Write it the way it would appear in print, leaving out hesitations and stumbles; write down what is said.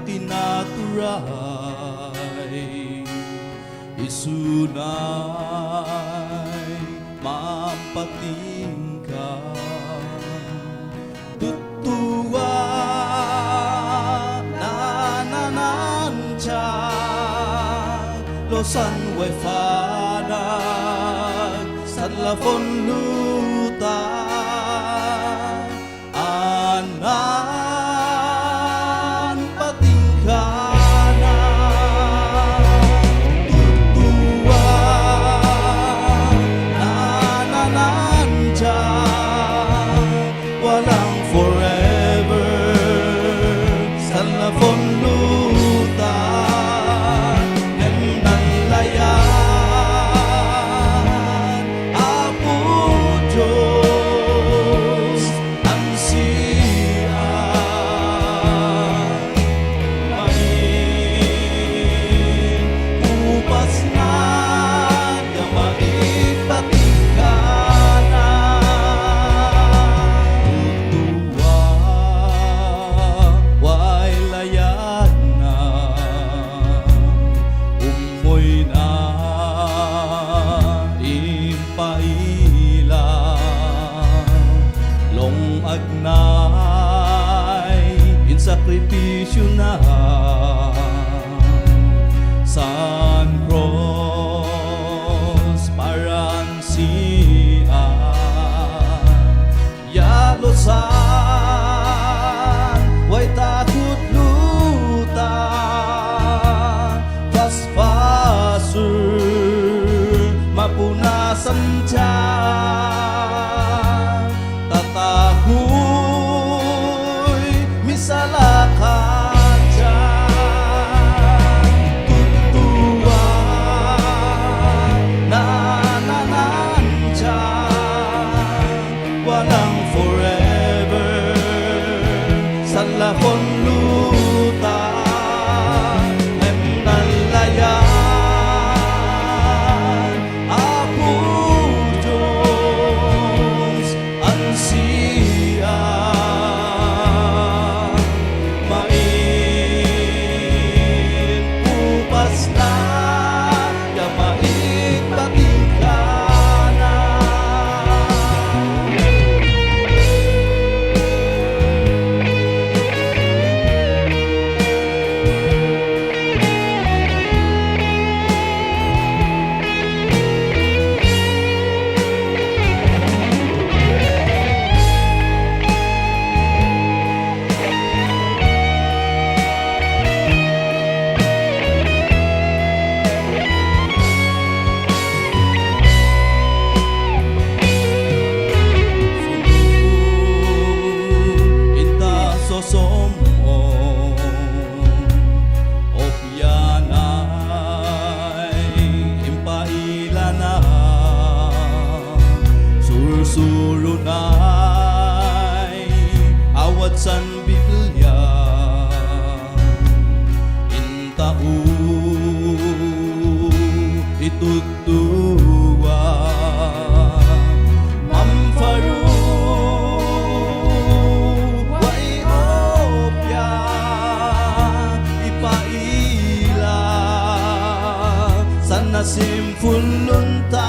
tinaturay, isunay mampatingka, tutuwa nananancha, losan way fanag, sanlafon luta, anan patingkana, tutuwa nananancha, walang forever, sanlafon luta, nanlayan, Apo Diyos, ang siyan, upas na gamait patingkana, tutuwa way layan na, umoy na impaila, long agnay in sakripisyo na, San Cross paran siyan, yalosan way takot luta, paspaser mapunasan dyan, tatahoy misalakan dyan, tutuwa nananandyan, walang forever, sanlahon luta, nanlayan, Apo Diyos, ang siyan, upas na gamait patingkana. Inta sosomon opyanay impailana, sursurunay awat san Biblia, intau itutuwa, mamfaru way opya, ipaila san nasim funlunta,